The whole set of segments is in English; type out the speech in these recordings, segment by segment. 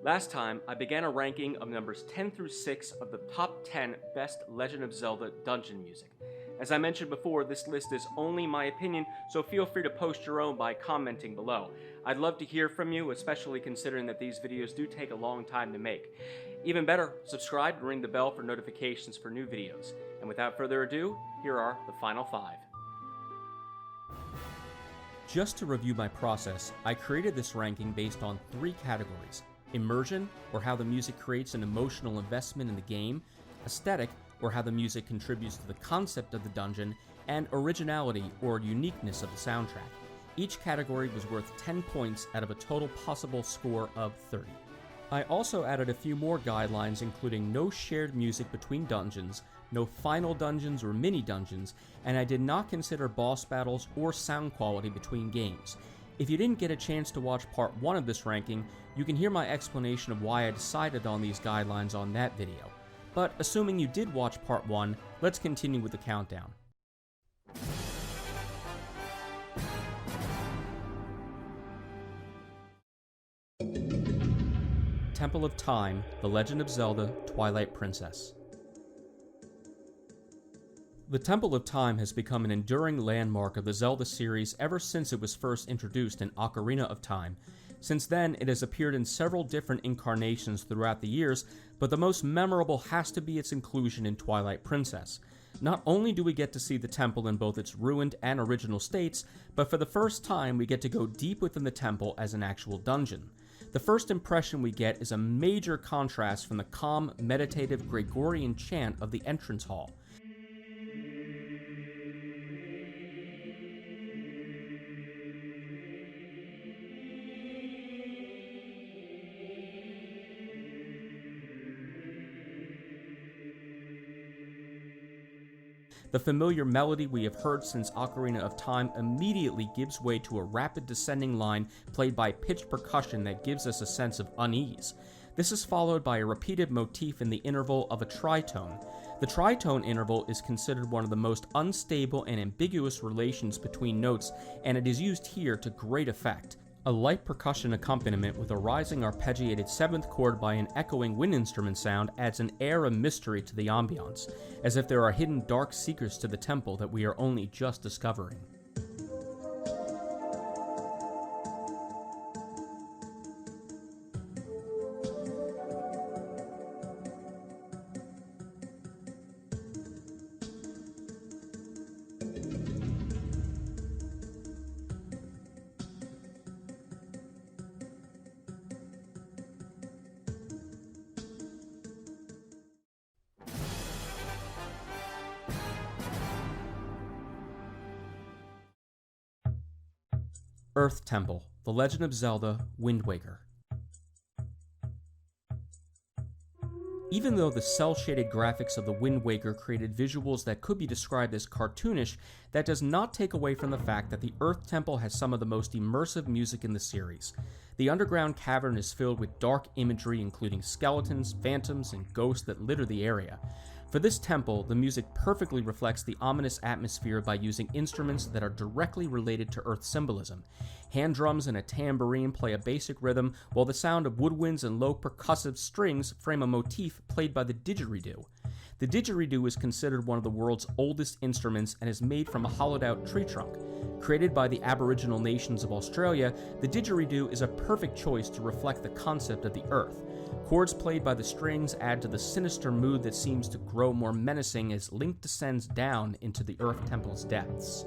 Last time, I began a ranking of numbers 10 through 6 of the top 10 best Legend of Zelda Dungeon music. As I mentioned before, this list is only my opinion, so feel free to post your own by commenting below. I'd love to hear from you, especially considering that these videos do take a long time to make. Even better, subscribe and ring the bell for notifications for new videos. And without further ado, here are the final 5. Just to review my process, I created this ranking based on 3 categories: immersion, or how the music creates an emotional investment in the game; aesthetic, or how the music contributes to the concept of the dungeon; and originality, or uniqueness of the soundtrack. Each category was worth 10 points out of a total possible score of 30. I also added a few more guidelines, including no shared music between dungeons, no final dungeons or mini dungeons, and I did not consider boss battles or sound quality between games. If you didn't get a chance to watch part 1 of this ranking, you can hear my explanation of why I decided on these guidelines on that video. But assuming you did watch part 1, let's continue with the countdown. Temple of Time, The Legend of Zelda, Twilight Princess. The Temple of Time has become an enduring landmark of the Zelda series ever since it was first introduced in Ocarina of Time. Since then, it has appeared in several different incarnations throughout the years, but the most memorable has to be its inclusion in Twilight Princess. Not only do we get to see the temple in both its ruined and original states, but for the first time we get to go deep within the temple as an actual dungeon. The first impression we get is a major contrast from the calm, meditative Gregorian chant of the entrance hall. The familiar melody we have heard since Ocarina of Time immediately gives way to a rapid descending line played by pitched percussion that gives us a sense of unease. This is followed by a repeated motif in the interval of a tritone. The tritone interval is considered one of the most unstable and ambiguous relations between notes, and it is used here to great effect. A light percussion accompaniment with a rising arpeggiated 7th chord by an echoing wind instrument sound adds an air of mystery to the ambiance, as if there are hidden dark secrets to the temple that we are only just discovering. Earth Temple, The Legend of Zelda, Wind Waker. Even though the cel-shaded graphics of the Wind Waker created visuals that could be described as cartoonish, that does not take away from the fact that the Earth Temple has some of the most immersive music in the series. The underground cavern is filled with dark imagery, including skeletons, phantoms, and ghosts that litter the area. For this temple, the music perfectly reflects the ominous atmosphere by using instruments that are directly related to Earth symbolism. Hand drums and a tambourine play a basic rhythm, while the sound of woodwinds and low percussive strings frame a motif played by the didgeridoo. The didgeridoo is considered one of the world's oldest instruments and is made from a hollowed-out tree trunk. Created by the Aboriginal nations of Australia, the didgeridoo is a perfect choice to reflect the concept of the earth. Chords played by the strings add to the sinister mood that seems to grow more menacing as Link descends down into the Earth Temple's depths.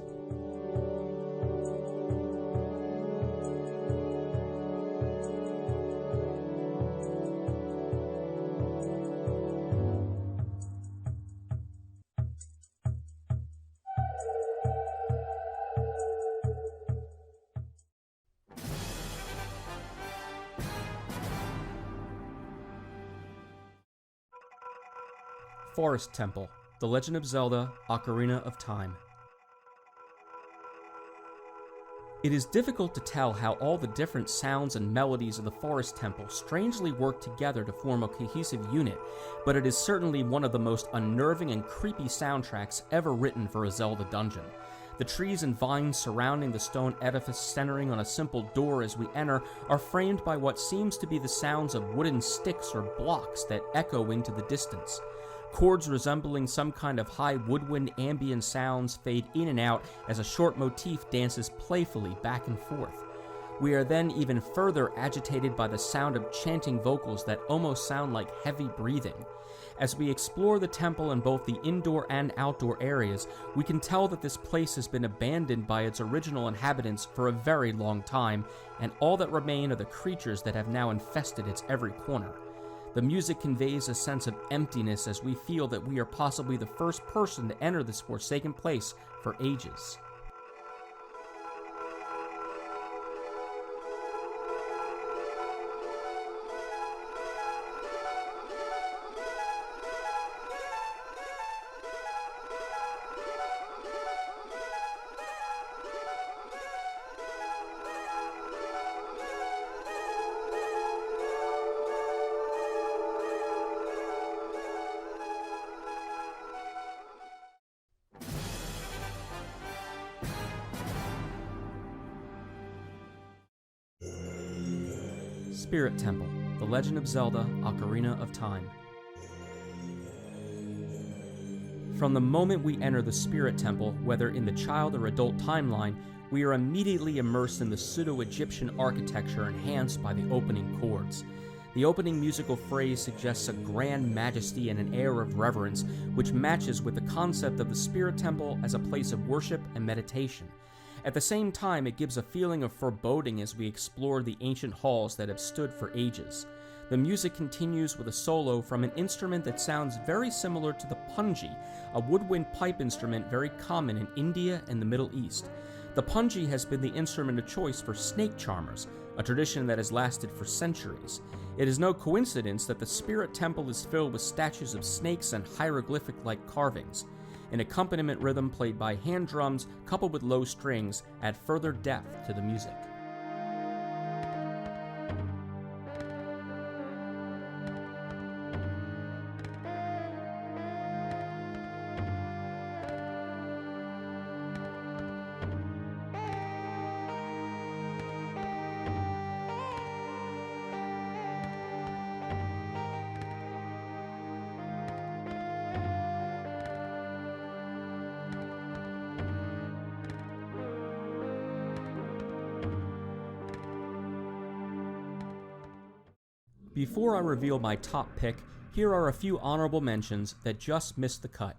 Forest Temple, The Legend of Zelda, Ocarina of Time. It is difficult to tell how all the different sounds and melodies of the Forest Temple strangely work together to form a cohesive unit, but it is certainly one of the most unnerving and creepy soundtracks ever written for a Zelda dungeon. The trees and vines surrounding the stone edifice, centering on a simple door as we enter, are framed by what seems to be the sounds of wooden sticks or blocks that echo into the distance. Chords resembling some kind of high woodwind ambient sounds fade in and out as a short motif dances playfully back and forth. We are then even further agitated by the sound of chanting vocals that almost sound like heavy breathing. As we explore the temple in both the indoor and outdoor areas, we can tell that this place has been abandoned by its original inhabitants for a very long time, and all that remain are the creatures that have now infested its every corner. The music conveys a sense of emptiness as we feel that we are possibly the first person to enter this forsaken place for ages. Spirit Temple, The Legend of Zelda Ocarina of Time. From the moment we enter the Spirit Temple, whether in the child or adult timeline, we are immediately immersed in the pseudo-Egyptian architecture enhanced by the opening chords. The opening musical phrase suggests a grand majesty and an air of reverence, which matches with the concept of the Spirit Temple as a place of worship and meditation. At the same time, it gives a feeling of foreboding as we explore the ancient halls that have stood for ages. The music continues with a solo from an instrument that sounds very similar to the pungi, a woodwind pipe instrument very common in India and the Middle East. The pungi has been the instrument of choice for snake charmers, a tradition that has lasted for centuries. It is no coincidence that the Spirit Temple is filled with statues of snakes and hieroglyphic-like carvings. An accompaniment rhythm played by hand drums coupled with low strings add further depth to the music. Before I reveal my top pick, here are a few honorable mentions that just missed the cut.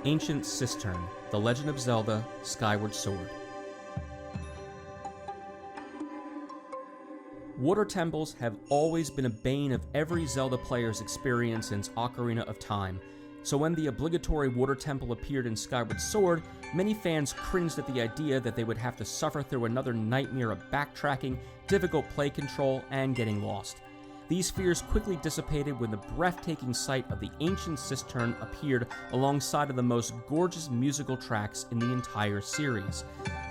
Ancient Cistern, The Legend of Zelda Skyward Sword. Water temples have always been a bane of every Zelda player's experience since Ocarina of Time, so when the obligatory water temple appeared in Skyward Sword, many fans cringed at the idea that they would have to suffer through another nightmare of backtracking, difficult play control, and getting lost. These fears quickly dissipated when the breathtaking sight of the ancient Cistern appeared alongside of the most gorgeous musical tracks in the entire series.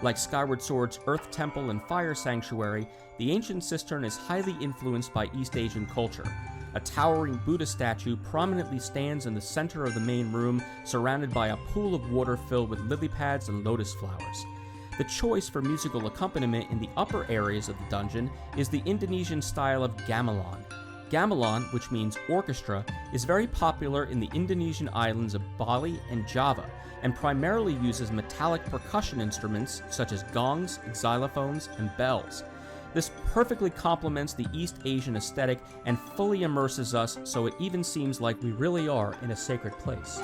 Like Skyward Sword's Earth Temple and Fire Sanctuary, the ancient Cistern is highly influenced by East Asian culture. A towering Buddha statue prominently stands in the center of the main room, surrounded by a pool of water filled with lily pads and lotus flowers. The choice for musical accompaniment in the upper areas of the dungeon is the Indonesian style of gamelan. Gamelan, which means orchestra, is very popular in the Indonesian islands of Bali and Java, and primarily uses metallic percussion instruments such as gongs, xylophones, and bells. This perfectly complements the East Asian aesthetic and fully immerses us, so it even seems like we really are in a sacred place.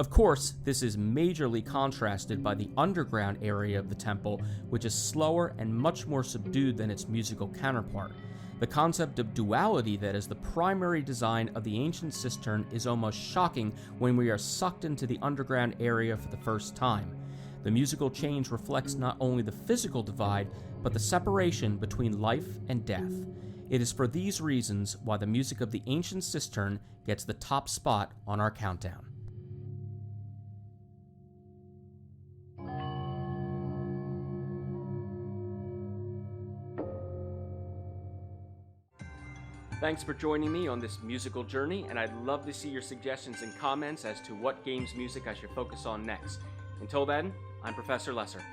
Of course, this is majorly contrasted by the underground area of the temple, which is slower and much more subdued than its musical counterpart. The concept of duality that is the primary design of the ancient Cistern is almost shocking when we are sucked into the underground area for the first time. The musical change reflects not only the physical divide, but the separation between life and death. It is for these reasons why the music of the ancient Cistern gets the top spot on our countdown. Thanks for joining me on this musical journey, and I'd love to see your suggestions and comments as to what game's music I should focus on next. Until then, I'm Professor Lesser.